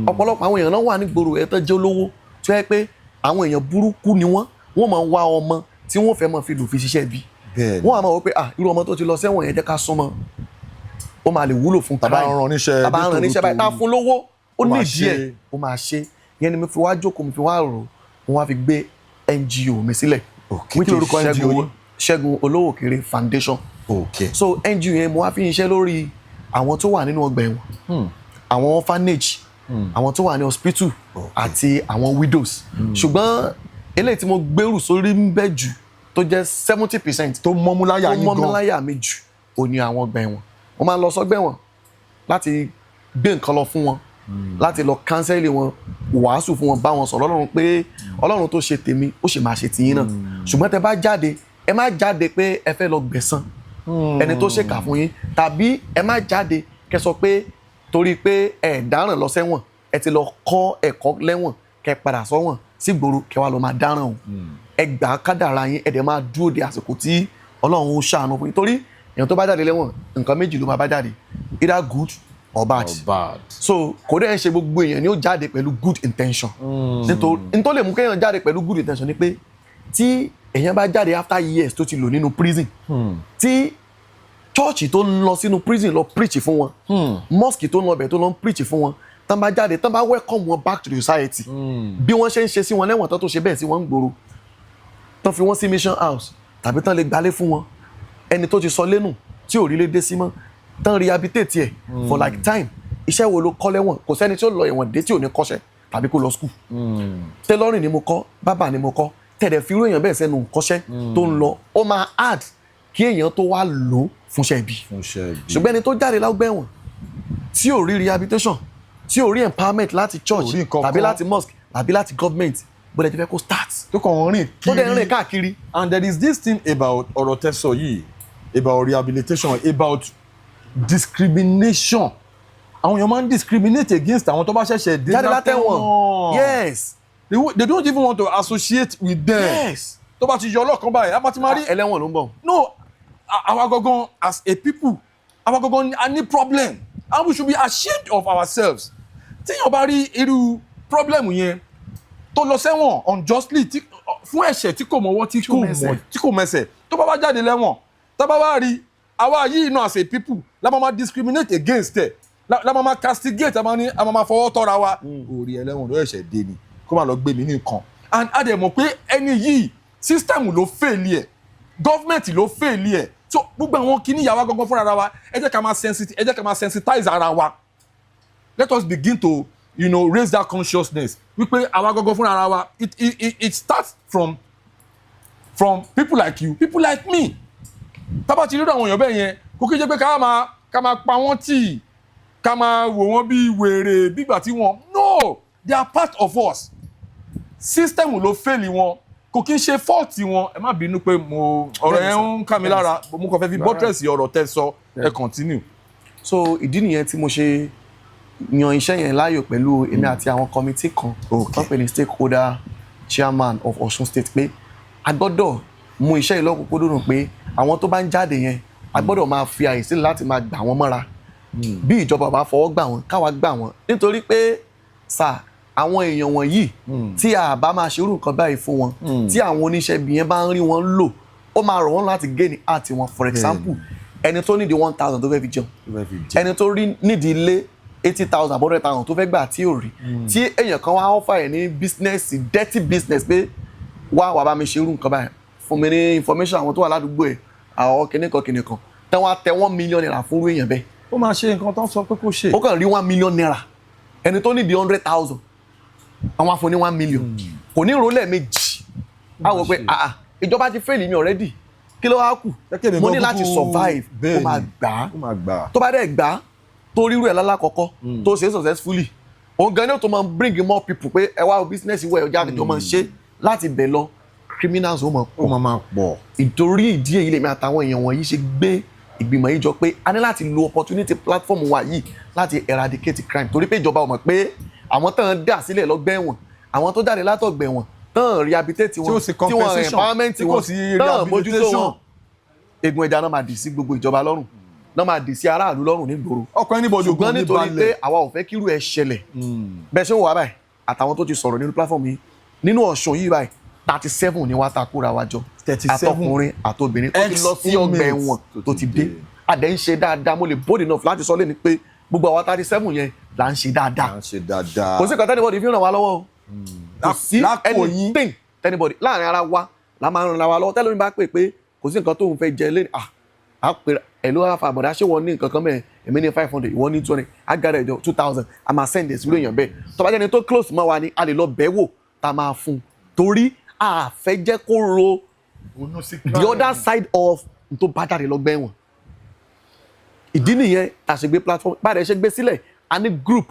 ọ̀pọ̀lọpọ̀ àwọn èèyàn náà wà nígboro ẹ̀ tó jẹ́ olówó tó yẹ pé àwọn èèyàn burúkú ni wọ́n máa wá ọmọ tí wọ́n fẹ́ máa fi lù fi ṣiṣẹ́ bí wọ́n á máa wọ pé irú ọmọ tó ti lọ sẹ́wọ̀n yẹn jẹ́ ká súnmọ́ ó máa lè wúlò fún tàbá rán níṣẹ́ báyìí tá fún lówó ó ní díẹ̀ ó máa ṣe yẹn ni mo fi wá jókòó mo fi wá rò mo wá fi gbé NGO mi sílẹ̀ kí lorúkọ NGO yìí Segun Olowookere Foundation. So NGO yẹn mo wá fi ń ṣiṣẹ́ lórí àwọn tó wà nínú ọgbà ẹ̀wọ̀n àwọn orphanage àwọn tó wà ní hospital àti àwọn widows ṣùgbọ́n eléyìí tí mo gbèrú sórí ń bẹ jù tó jẹ́ 70% tó mọ́múláyà mi jù ó ní àwọn ọgbà ẹ̀wọ̀n mo máa ń lọ sọ́gbà ẹ̀wọ̀n láti gbé nǹkan lọ fún wọn láti lọ kánsẹ́lì wọn wàásù fún wọn bá wọn sọ̀rọ̀ Ọlọ́run pé Ọlọ́run tó ṣe tèmi ó sì máa ṣe tìyín náà ṣùgbọ́n tẹ bá jáde ẹ má jáde pé ẹ fẹ́ lọ gbẹ̀san ẹni tó ṣèkà fún yín tàbí ẹ má jáde kẹ́ sọ pé torí pé ẹ dáràn lọ sẹ́wọ̀n ẹ ti lọ kọ́ ẹ̀kọ́ lẹ́wọ̀n kẹ́ padà sọ́wọ̀n sígboro kẹ́ wá lọ máa dáràn o ẹ gbà kádàrá yín ẹ dẹ̀ máa dúró de àsìkò tí Ọlọ́run ó ṣàánú fún yín torí èèyàn tó bá jáde lẹ́wọ̀n nǹkan méjì ló máa bá jáde either good or bad. So kò dẹ́ ń ṣe gbogbo èèyàn ni ó jáde pẹ̀lú good intention nítorí lè mú kéèyàn jáde pẹ̀lú good intention ni pé tí èèyàn bá jáde after years tó ti lò nínú prison tí chọ́ọ̀chì tó ń lọ sínú prison lọ preach fún wọn mosque tó ń lọ bẹ̀ tó lọ preach fún wọn tán bá jáde tán bá welcome wọn back to the society bí wọ́n ṣe ń ṣe sí wọn lẹ́wọ̀n tán tó ṣe bẹ́ẹ̀ sí wọn ń gbòòrò tán fi wọ́n sí mission house tàbí tán lè gbalé fún wọn ẹni tó ti sọ lẹ́nu tí ò rí lé dé sí mọ́ tán rehabilitate ẹ̀ for like time iṣẹ́ wo ló kọ́ lẹ́wọ̀n kò sẹ́ni tí ó lọ ẹ̀wọ̀n dé tí ò ní kọ́ṣẹ́ tàbí kó lọ school tailoring ni mo kọ́ bábà ni mo kọ́ tẹ̀dẹ̀ fi irú èèyàn bẹ́ẹ̀ sẹ́nu kọ́ṣẹ́ tó ń lọ ó máa add kí èèyàn tó wá lò fúnṣẹ́ ibi ṣùgbọ́n ẹni tó jáde lágbẹ́ ẹ̀wọ̀n tí ò rí rehabilitation tí ò rí empowerment láti church tàbí láti mosque tàbí láti government bọ́dẹ̀ ti fẹ́ kó start tó kàn rìn tó dẹ̀ rìn káàkiri. And there is this thing about ọ̀rọ̀ tẹ́sọ̀ yìí about rehabilitation about discrimination. Àwọn èèyàn máa ń discriminate against àwọn tó bá ṣẹ̀ṣẹ̀ dé jáde látẹ̀wọ̀n. Yes. They don't even want to associate with them. Yes. Tó bá ti yọ ọlọ́kan báyìí a bá ti máa rí. Ẹlẹ́wọ̀n ló ń bọ̀. No, àwa gangan as a people àwa gangan a ní problem and we should be ashamed of ourselves. Téèyàn bá rí irú problem yẹn tó lọ sẹ́wọ̀n unjustly fún ẹ̀ṣẹ̀ tí kò mọwọ́ tí kò mẹsẹ̀ tó bá jáde lẹ́wọ̀n tá bá wá rí àwa yìí náà as a people la máa discriminate against ẹ̀ la máa castigate a máa fọwọ́ tọ́ra wa. Orí ẹlẹ́wọ̀n ló ẹ̀ṣẹ̀ dé ni kó má lọ gbé mi ní nǹkan. And a dẹ̀ mọ̀ pé ẹni yìí system ló fail ẹ̀ government ló fail ẹ̀ so gbogbo àwọn kìíní ìyàwó gangan fúnra wa ẹ jẹ́ ká máa sensitize ara wa. Let us begin to raise that consciousness wípé àwa gangan fúnra ara wa it starts from people like you people like me. Tábà ti rí àwọn èèyàn bẹ́ẹ̀ yẹn kò kí jẹ́ pé ká máa pa wọ́n tì ká máa wò wọ́n bí wèrè bígbà tí wọ́n no they are part of us. System ló fail wọn kò kí n ṣe fault wọn ẹ má bínú pé ọ̀rọ̀ yẹn ń ká mi lára mo kàn fẹ́ fi buttress ọ̀rọ̀ tẹ́ sọ ẹ continue. So ìdí nìyẹn tí mo ṣe yan iṣẹ́ yẹn láàyò pẹ̀lú èmi àti àwọn committee kan tó pè ní stakeholder chairman of Osun State pé a gbọ́dọ̀ mú iṣẹ́ yìí lọ́kùnkúndùn pé àwọn tó bá ń jáde yẹn a gbọ́dọ̀ máa fi àyè sílẹ̀ láti máa gbà wọ́n mọ́ra bí ìjọba bá fọwọ́ gbà wọ́n káwa gbà wọ́n nítorí pé àwọn èèyàn wọ̀nyí tí a bá máa ṣerú nǹkan báyìí fún wọn tí àwọn oníṣẹ́ ibi yẹn bá ń rí wọn lò ó máa rọ̀ wọ́n láti gain àti wọn for example ẹni tó nídìí 1,000 tó fẹ́ fi jẹun ẹni tó nídìí ilé 80,000 100,000 tó fẹ́ gbà tí ò rí tí èèyàn kan wá offer ẹ̀ ní business dirty business pé wá bá mi ṣerú nǹkan báyìí fún mi ní information àwọn tó wà ládùúgbò ẹ̀ àwọn kìnìkan tán wá tẹ 1 million naira fún irú èèyàn bẹ́ẹ̀. Ó máa ṣe nǹkan tó ń sọ pé kó ṣe. Ó kàn rí 1 million naira ẹni tó nídìí 100,000 àwọn afọ ní 1 million kò ní ìrólẹ̀ méjì á wọ pé ìjọba ti fail mi already kí ló wá kù mo ní láti survive ó máa gbà á tó bá dẹ̀ gbà á tó rírú ẹ̀ lálákọ̀ọ́kọ́ tó ṣe successfully òun gan ni ó tó máa bring more people pé ẹ wá business ìwọ ẹ̀ ọjà àjọ máa ṣe láti bẹ̀ lọ criminals ó máa pọ̀ ìtorí ìdí èyí lèmi àtàwọn èèyàn wọ̀nyí ṣe gbé ìgbìmọ̀ yìí jọ pé a ní láti lo opportunity platform wa yìí láti eradicate crime torí pé ìjọba ò mọ̀ pé àwọn tán dà sílẹ̀ lọ́gbẹ́ ẹ̀wọ̀n àwọn tó jáde látọ̀gbẹ̀ ẹ̀wọ̀n tán rehabilitate wọn tí wọ́n empowerment wọn tán mójútó wọn egun ẹja náà máa dì sí gbogbo ìjọba lọ́rùn náà máa dì sí aráàlú lọ́rùn nígboro ṣùgbọ́n nítorí pé àwa ò fẹ́ kírú ẹ̀ ṣẹlẹ̀ bẹ́ẹ̀ ṣé ń wà báyìí àtàwọn tó ti sọ̀rọ̀ nínú platform yìí nínú Ọ̀ṣun yìí báyìí 37 ni wá takúra wa jọ àtọkùnrin àtobìnrin tó ti lọ sí ọgbà ẹ̀wọ̀n tó ti dé adẹ ń ṣe dáadáa mo lè bold enough láti sọ lé ní pé gbogbo àwa 37 yẹn là ń ṣe dáadáa kò sí kan tẹ́nibọ̀dì fi ràn wá lọ́wọ́ o kò sí anything tẹ́nibọ̀dì láàrin ara wa la máa ń ràn wá lọ́wọ́ tẹ́lómi bá pè pé kò sí nǹkan tóun fẹ́ jẹ lé à pè ẹ̀ ló wá fa àbọ̀dá ṣé wọ́n ní nǹkan kan mẹ́rin èmi ní 500 ìwọ́n ní 200 agbára ẹ̀jọ̀ 2000 a máa send ẹ̀ sí lóyìn bẹ́ẹ̀ tó bá jẹ́ni tó close mọ́ wa ni a lè lọ bẹ́ẹ̀ wò tá a máa fún torí a fẹ́ jẹ́ kó ro the other side of tó bá jáde lọ gbẹ̀wọ̀n ìdí nìyẹn tá a ṣe gbé platform bá a dẹ̀ ṣe gbé sílẹ̀ a ní group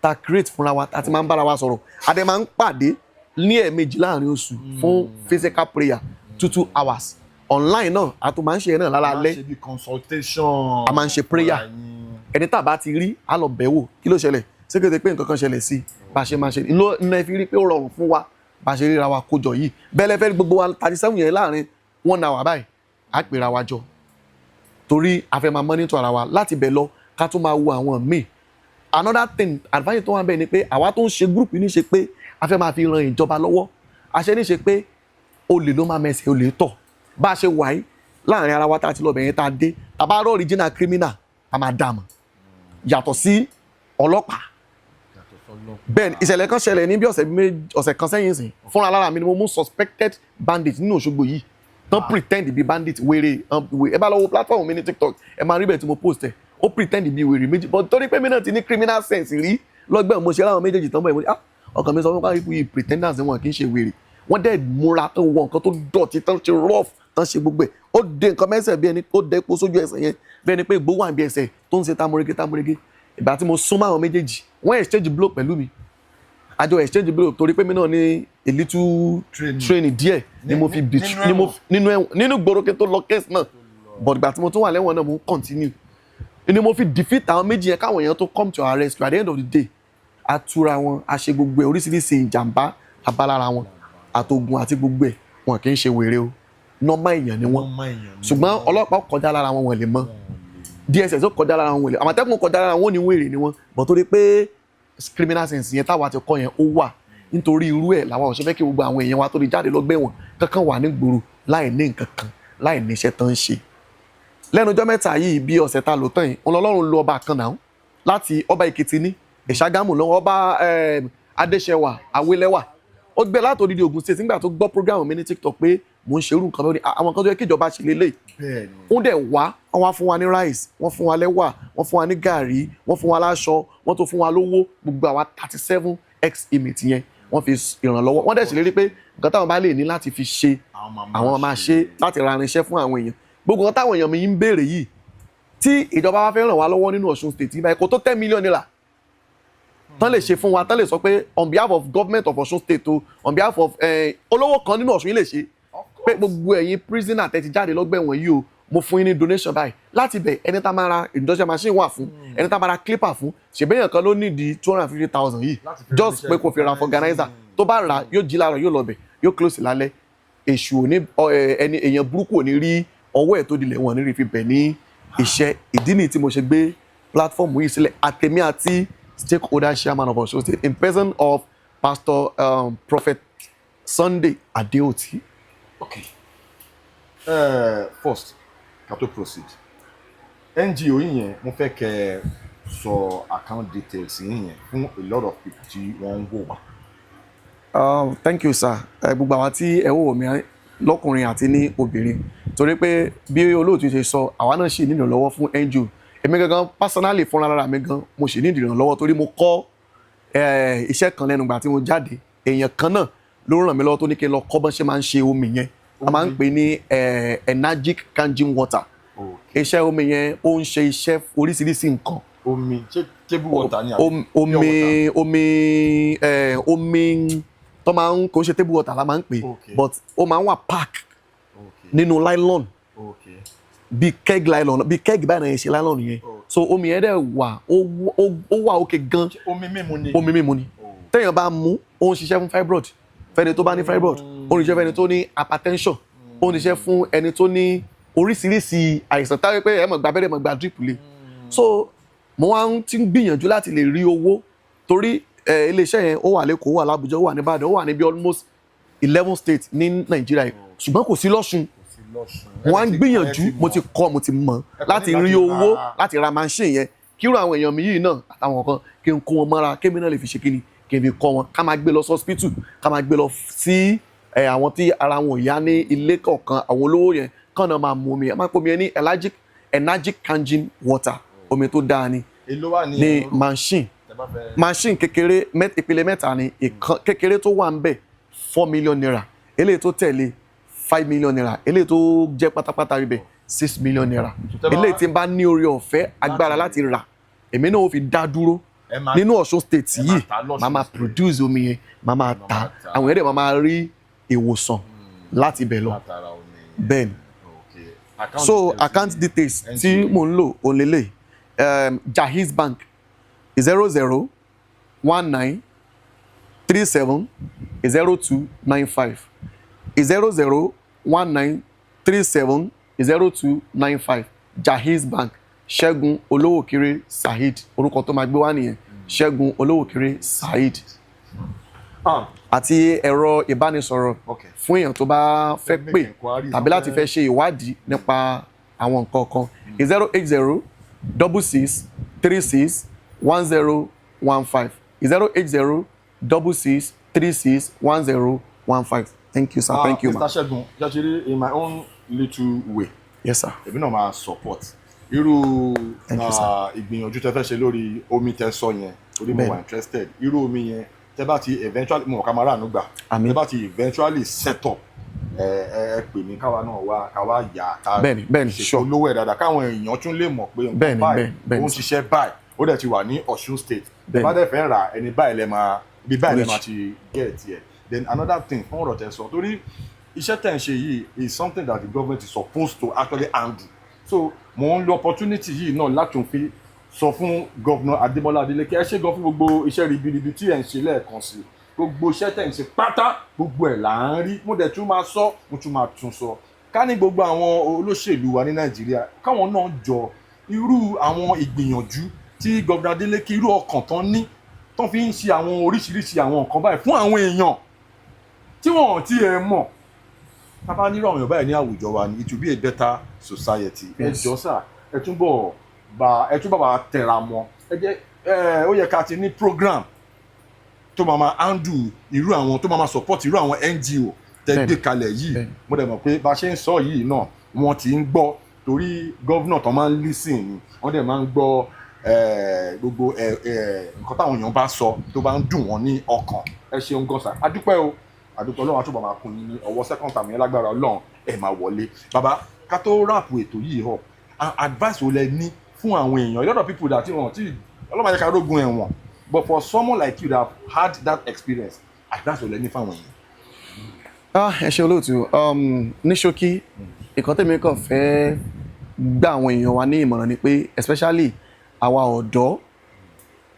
tá a create fúnra wa tá a ti máa ń bára wa sọ̀rọ̀ a dẹ̀ máa ń pàdé ní ẹ̀ẹ̀mejì láàrin oṣù fún physical prayer 2 hours online náà a tún máa ń ṣe náà lálálẹ́ a máa ń ṣe prayer ẹni tá a bá ti rí a lọ bẹ̀ wò kí ló ṣẹlẹ̀ ṣé kéde pé nǹkan kan ṣẹlẹ̀ sí bá a ṣe máa ṣe ní ẹ fi rí pé ó rọrùn fún wa bá a ṣe ríra wa kójọ yìí bẹ́ẹ̀ lẹ́fẹ́ gbogbo wa 37 yẹn láàrin 1 hour báyìí á pèrà wa jọ torí a fẹ́ máa monitor ara wa láti bẹ̀ lọ ká tún máa wo àwọn míì another thing advantage tó wà bẹ́ẹ̀ ni pé àwa tó ń ṣe group ní ṣe pé a fẹ́ máa fi ran ìjọba lọ́wọ́ a ṣe ní ṣe pé olè ló máa mẹsẹ̀ olè tọ̀ bá a ṣe wà yìí láàrin ara wa tá a ti lọ bẹ̀yẹn tá a dé tàbá rọ original criminal a máa dà mọ̀ yàtọ̀ sí ọlọ́pàá bẹ́ẹ̀ ìṣẹ̀lẹ̀ kan ṣẹlẹ̀ ní bí ọ̀sẹ̀ kan sẹ́yìn sìn fúnra lára mi ni mo mú suspected bandit nínú Òṣogbo yìí tán pretend bí bandit wèrè ẹ bá lọ wo platform mi ní TikTok ẹ máa rí bẹ́ẹ̀ tí mo post ẹ̀ ó pretend bí wèrè méjì but torí pé mi náà ti ní criminal sense rí lọ́gbẹ̀ẹ́ mo ṣe láwọn méjèèjì tán bọ̀ ẹ̀ mo ní ọkàn mi sọ fún káyọ̀ yìí pretenders wọn kì í ṣe wèrè wọ́n dẹ̀ múra tán wọ nǹkan tó dọ̀tí tán ṣe rough tán ṣe gbogbo ẹ̀ ó de nǹkan mẹ́sẹ̀ bí ẹni ó dẹ epo sójú ẹsẹ̀ yẹn bí ẹni pé ìgbó wà bí ẹsẹ̀ tó ń ṣe támúrégé ìgbà tí mo súnmọ́ àwọn méjèèjì wọ́n exchange blow pẹ̀lú mi àjọ exchange blow torí pé mi náà ní a little training díẹ̀ ni mo fi nínú gbòòrò kí n tó lọ case náà but ìgbà tí mo tún wà lẹ́wọ̀n náà mo ń continue ni mo fi defeat àwọn méjì yẹn káwọn èèyàn tó come to arrest you at the end of the day atura wọn a ṣe gbogbo ẹ̀ oríṣiríṣi ìjàmbá abalára wọn àtògùn àti gbogbo ẹ̀ wọn kì í ṣe wèrè o normal èèyàn ni wọn ṣùgbọ́n ọlọ́pàá kọjá lára wọn lè mọ̀ DSS ó kọjá lára wọn lè àmọ̀tẹ́kùn kọjá lára wọn ní wèrè ni wọn but torí pé criminal sense yẹn táwa ti kọ́ yẹn ó wà nítorí irú ẹ̀ làwọn òṣèfẹ́ kí gbogbo àwọn èèyàn wa tó lè jáde lọ́gbẹ́ wọn kankan wà ní gbòòrò láì ní nǹkan kan láì ní iṣẹ́ tán ń ṣe lẹ́nu ọjọ́ mẹ́ta yìí bí ọ̀sẹ̀ ta lò tán yìí Ọlọ́run lo ọba kan náà láti ọba Èkìtì ní Ìṣàgámù lọ́wọ́ ọba Adéṣẹwà Awélẹ́wà ó gbé láti odidi Ògùn State nígbà tó gbọ́ program mi ní TikTok pé mò ń ṣerú nǹkan lórí àwọn kan tó yẹ kí ìjọba ṣe lélẹ̀ wọ́n dẹ̀ wá wọ́n wá fún wa ní rice wọ́n fún wa lẹ́wà wọ́n fún wa ní gàrí wọ́n fún wa láṣọ wọ́n tó fún wa lówó gbogbo àwa 37 ex-inmate yẹn wọ́n fi ìrànlọ́wọ́ wọ́n dẹ̀ ṣèlérí pé nǹkan táwọn bá lè ní láti fi ṣe àwọn máa ṣe láti ra irinṣẹ́ fún àwọn èèyàn gbogbo nǹkan táwọn èèyàn mi ń béèrè yìí tí ìjọba wa fẹ́ ràn wá lọ́wọ́ nínú Ọ̀ṣun State yìí báyìí kò tó 10 million naira tán lè ṣe fún wa tán lè sọ pé on behalf of government of Ọ̀ṣun State o on behalf of olówó kan nínú Ọ̀ṣun yìí lè ṣe pé gbogbo ẹ̀yin prisoner tẹ́ ti jáde lọ́gbà ẹ̀wọ̀n yìí o mo fún yín ní donation báyìí láti bẹ̀ ẹni tá máa ra industrial machine wà fún ẹni tá máa ra clipper fún ṣèbéyàn kan ló nídìí 250,000 yìí just pé kò fi ra organizer tó bá rà yóò jí láàárọ̀ yóò lọ bẹ̀ yóò close lálẹ́ èṣù òní ẹni èèyàn burúkú òní rí ọwọ́ ẹ̀ tó dilẹ̀ wọn ní rí fi bẹ̀ ní iṣẹ́ ìdí nìyí tí mo ṣe gbé platform yìí sílẹ̀ àtẹ̀mí àti stakeholder chairman of Ọ̀ṣun State in person of Pastor Prophet Sunday Adeoti. Okay. First, ká tó proceed. NGO yìí yẹn mo fẹ́ kẹ́ sọ account details yìí yẹn fún a lot of people tí wọ́n ń wò wá. Thank you sir. Gbogbo àwọn tí ẹ wò mí lọ́kùnrin àti ní obìnrin torí pé bí olóòtú ṣe sọ àwa náà ṣì nílò lọ́wọ́ fún NGO èmi gangan personally fúnra lára mi gan mo ṣì ní ìdìrànlọ́wọ́ torí mo kọ́ iṣẹ́ kan lẹ́nu ìgbà tí mo jáde èèyàn kan náà ló ràn mí lọ́wọ́ tó ní kí n lọ kọ́ bọ́n ṣe máa ń ṣe omi yẹn a máa ń pè ní energetic canging water iṣẹ́ omi yẹn ó ń ṣe iṣẹ́ oríṣiríṣi nǹkan. Omi ṣé table water ni àbí omi tó máa ń kò ń ṣe table water la máa ń pè but ó máa ń wà pack nínú nylon bí keg nylon bí keg báyìí náà yẹn ṣe nylon yẹn so omi yẹn dẹ̀ wà ó wà òkè gan omi mímu ni téèyàn bá mú ó ń ṣiṣẹ́ fún fibroid fẹ́ni tó bá ní fibroid ó ń ṣiṣẹ́ fẹ́ni tó ní hypertension ó ń ṣiṣẹ́ fún ẹni tó ní oríṣiríṣi àìsàn táwọn pé ẹ mọ̀ gba abẹ́rẹ́ mọ̀ gba drip lé so mo wá ti ń gbìyànjú láti lè rí owó torí iléeṣẹ́ yẹn ó wà lẹ́kọ̀ọ́ ó wà l'Ábùjá ó wà ní Ìbàdàn ó wà ní bí almost 11 states ní Nàìjíríà yìí ṣùgbọ́n kò sí l'Ọ́ṣun mo wá ń gbìyànjú mo ti kọ́ mo ti mọ̀ láti rí owó láti ra machine yẹn kírò àwọn èèyàn mi yìí náà àtàwọn kan kí n kó wọn mọ́ra kémi náà lè fi ṣe kíni kí n fi kọ́ wọn ká máa gbé lọ sí hospital ká máa gbé lọ sí àwọn tí ara wọn ò yá ní ilé kọ̀ọ̀kan àwọn olówó yẹn kàn náà máa mú omi yẹn máa pọ̀ omi yẹn ní energetic canging water omi tó dáa ni ní machine kékeré ìpele mẹ́ta ni kékeré tó wà ń bẹ̀ 4 million naira eléyìí tó tẹ̀lé 5 million naira eléyìí tó jẹ́ pátápátá ibẹ̀ 6 million naira eléyìí tí n bá ní oore ọ̀fẹ́ agbára láti rà èmi náà ó fi dá dúró nínú Ọ̀ṣun State yìí màá máa produce omi yẹn màá máa ta àwọn ẹ̀rẹ́ màá máa rí ìwòsàn láti ibẹ̀ lọ bẹ́ẹ̀ ni so account details tí mò ń lò òun lélẹ̀ Jaiz Bank 0019370295 0019370295 Jaiz Bank Segun Olowookere Saheed orúkọ tó máa gbé wá nìyẹn Segun Olowookere Saheed àti ẹ̀rọ ìbánisọ̀rọ̀ fún èèyàn tó bá fẹ́ pè tàbí láti fẹ́ ṣe ìwádìí nípa àwọn nǹkan kan 08066361015 08066361015. Thank you, sir. Thank you, Mr. Segun, Jajiri, in my own little way. Yes, sir. Èmi náà máa support. Irú ìgbìyànjú tẹ́ fẹ́ ṣe lórí omi tẹ́ sọ yẹn, orí mo wà interested. Irú omi yẹn tẹ́ bá ti eventually mo ká máa rà nígbà tẹ́ bá ti eventually set up ẹ pè mí káwa náà wá káwa yà ká ṣètò olówó ẹ̀ dáadáa káwọn èèyàn tún lè mọ̀ pé nǹkan báyìí ó ń ṣiṣẹ́ báyìí ó dẹ̀ ti wà ní Ọ̀ṣun state tẹ́ bá dẹ̀ fẹ́ rà ẹni báyìí lẹ máa bí báyìí lẹ máa ti get ẹ̀. Then another thing fún ọ̀rọ̀ tẹ́ sọ torí iṣẹ́ tẹ̀ ń ṣe yìí is something that the government is supposed to actually handle. So mo ń lo opportunity yìí náà láti fi sọ fún Governor Adémọ́lá Adélékè ẹ ṣé gan fún gbogbo iṣẹ́ ribiribi tí ẹ̀ ń ṣe lẹ́ẹ̀kan sí gbogbo iṣẹ́ tẹ̀ ń ṣe pátá gbogbo ẹ̀ là ń rí mo dẹ̀ tún máa sọ mo tún máa tún sọ ká ní gbogbo àwọn olóṣèlú wa ní Nàìjíríà káwọn náà jọ irú àwọn ìgbìyànjú tí Governor Adélékè irú ọkàn tán ní tán fi ń ṣe àwọn oríṣiríṣi àwọn nǹkan báyìí fún àwọn èèyàn tí wọ́n ti ẹ̀ mọ̀ tábà nírú àwọn èèyàn báyìí ní àwùjọ wa ni it will be a better society. Ẹ jọ sà ẹ túbọ̀ bá tẹra mọ́ ẹ jẹ́ ó yẹ ká ti ní program tó máa handle irú àwọn tó máa support irú àwọn NGO tẹ́ gbé kalẹ̀ yìí mo dẹ̀ mọ̀ pé bá ṣe ń sọ yìí náà wọ́n ti ń gbọ́ torí gọ́vnà tó máa ń listen ni wọ́n dẹ̀ máa ń gbọ́ gbogbo nǹkan táwọn èèyàn bá sọ tó bá ń dùn wọ́n ní ọkàn ẹ ṣeun gan sà adúpẹ́ o àdúpẹ́ Ọlọ́run àtúbọ̀ máa kún yín ní ọwọ́ second time yẹn lágbára Ọlọ́run ẹ̀ máa wọlé bàbá ká tó ráàpù ètò yìí họ advice wo lẹ ní fún àwọn èèyàn a lot of people that wọ́n ti ọlọ́mọ ayẹka rógun ẹ̀wọ̀n but for someone like you that have had that experience advice wo lẹ ní fáwọn èèyàn. ẹ ṣe olóòtú ní ṣókí nǹkan tèmi kàn fẹ́ gba àwọn èèyàn wa ní ìmọ̀ràn ni pé especially àwa ọ̀dọ́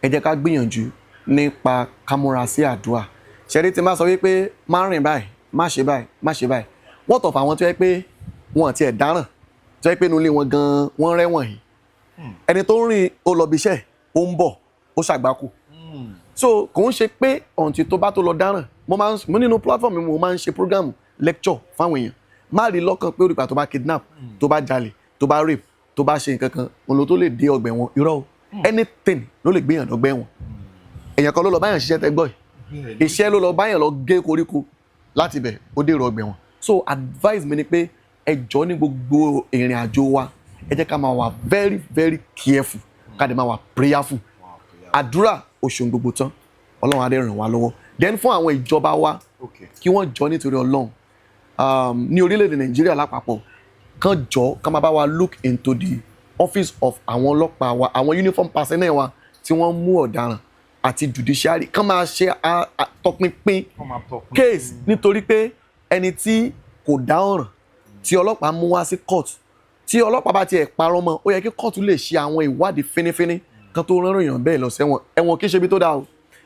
ẹ jẹ́ ká gbìyànjú nípa ká múra sí àdúrà ṣẹ́rí tí n bá sọ wípé má rìn báyìí má ṣe báyìí má ṣe báyìí wọ́n tọ̀ fún àwọn tó yẹ pé wọ́n ti ẹ̀ dáràn tó yẹ pé inú ilé wọn gan wọ́n rẹ́wọ̀n yìí ẹni tó ń rìn ó lọ bíṣẹ́ ó ń bọ̀ ó ṣàgbákò so kò ń ṣe pé ọ̀ǹtì tó bá tó lọ dáràn mo nínú platform mi mo máa ń ṣe program lecture fáwọn èèyàn má rí lọ́kàn pé òrìpà tó bá kidnap tó bá jalè tó bá rape tó bá ṣe nǹkan kan òun ló tó lè dé ọgbà ẹ̀wọ̀n irọ́ o anything ló lè gbéyàn lọ́gbà ẹ̀wọ̀n èèyàn kan ló lọ báyàn ṣiṣẹ́ tẹ́gbọ́ yìí iṣẹ́ ló lọ báyàn lọ gé koríko láti bẹ̀ ó dèrò ọgbà ẹ̀wọ̀n so advice mi ni pé ẹ jọ̀ọ́ ní gbogbo ìrìn àjò wa ẹ jẹ́ ká máa wà very very careful ká dẹ̀ máa wà prayerful àdúrà oṣù gbogbo tán Ọlọ́run á dẹ̀ ràn wá lọ́wọ́ then fún àwọn ìjọba wa kí wọ́n jọ nítorí Ọlọ́run ní orílẹ̀-èdè Nàìjíríà lápapọ̀ kán jọ ká máa bá wa look into the office of àwọn ọlọ́pàá wa àwọn uniform personnel wa tí wọ́n mú ọ̀daràn àti judiciary kán máa ṣe tọpinpin case nítorí pé ẹni tí kò dá ọ̀ràn tí ọlọ́pàá mú wá sí court tí ọlọ́pàá bá tiẹ̀ parọ́ mọ́ ó yẹ kí court lè ṣe àwọn ìwádìí fínífíní kan tó rán èèyàn bẹ́ẹ̀ lọ sẹ́wọ̀n ẹ̀wọ̀n kì í ṣe ibi tó dáa o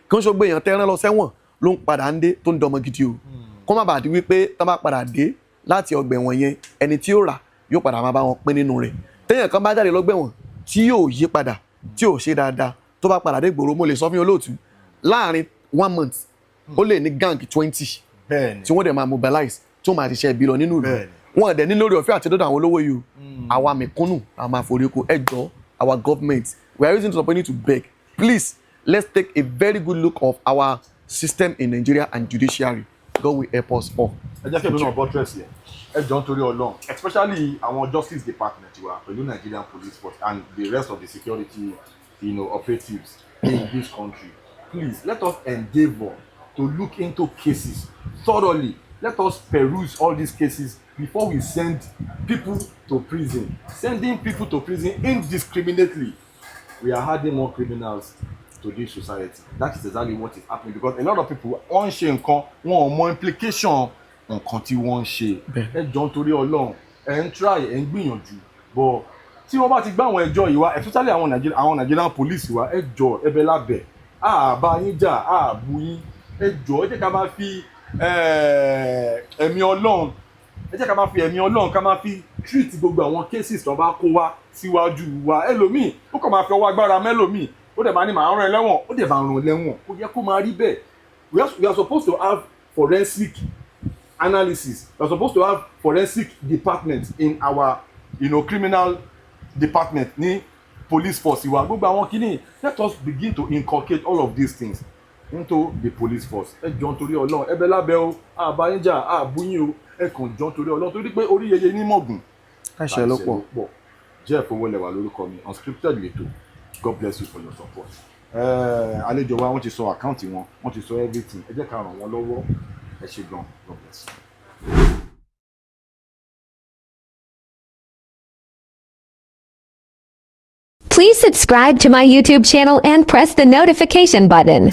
kí wọ́n ṣe gbé èèyàn tẹ́rán lọ sẹ́wọ̀n ló ń padà ń dé tó ń dọmọ gidi o kó má bàa di wípé tá bá padà dé láti ọgbà ẹ̀wọ̀n yẹn ẹni tí ó rà yóò padà máa bá wọn pín nínú rẹ̀ téèyàn kan bá jáde lọ́gbà ẹ̀wọ̀n tí yóò yí padà tí yóò ṣe dáadáa tó bá padà dé gbòòrò mo lè sọ fún olóòtú láàrin 1 month ó lè ní gang 20 tí wọ́n dẹ̀ máa mobilize tó máa ti ṣe ibi lọ nínú ìlú wọn dẹ̀ ní lórí ọ̀fẹ́ àti dọ́dọ̀ àwọn olówó yìí o àwa mẹ̀kúnnù a máa forí ko ẹ jọ̀ọ́ our government we are using this opportunity to beg please let's take a very good look of our system in Nigeria and judiciary God will help us all. ẹ jẹ́ kí ẹ̀dùn náà buttress yẹn ẹ jọ̀ọ́ nítorí Ọlọ́run especially àwọn justice department wa pẹ̀lú Nigerian police force and the rest of the security operatives in this country please let us endeavour to look into cases thoroughly let us peruse all these cases before we send people to prison sending people to prison indiscriminately we are adding more criminals to this society that is exactly what is happening because a lot of people wọ́n ń ṣe nǹkan wọn ò mọ implication nǹkan tí wọ́n ń ṣe ẹ jọ̀ọ́ nítorí Ọlọ́run ẹ ń try ẹ ń gbìyànjú but tí wọ́n bá ti gbá àwọn ẹjọ́ yìí wá especially àwọn Nigerian police wa ẹ jọ̀ọ́ ẹ̀bẹ̀ lábẹ́ àbá yín jà àbú yín ẹ jọ̀ọ́ ẹ jẹ́ ká máa fi ẹ̀mí Ọlọ́run ẹ jẹ́ ká máa fi ẹ̀mí Ọlọ́run ká máa fi treat gbogbo àwọn cases tó bá kó wá síwájú wa ẹlòmíì ó kàn máa fi ọwọ́ agbára mẹ́lòmíì ó dẹ̀ máa ní màá rán ẹ lẹ́wọ̀n ó dẹ̀ máa rán ẹ lẹ́wọ̀n kò yẹ kó máa rí bẹ́ẹ̀ we are supposed to have forensic analysis we are supposed to have forensic department in our criminal department ní police force wa gbogbo àwọn kìíní let us begin to inculcate all of these things into the police force ẹ jọ̀ọ́ nítorí Ọlọ́run ẹ̀bẹ̀ lábẹ́ o àbáyéjà àbúyín o ẹ kàn jọ̀ọ́ nítorí Ọlọ́run torí pé orí yeye ní mọ̀gùn àṣẹ ló pọ̀ Jeff Owolewa lórúkọ mi Unscripted lẹ́tọ̀ God bless you for your support. àlejò wa wọ́n ti sọ àkáǹtì wọn, wọ́n ti sọ everything, ẹ jẹ́ ká ràn wọ́n lọ́wọ́. Ẹ ṣé gan, God bless. Please subscribe to my YouTube channel and press the notification button.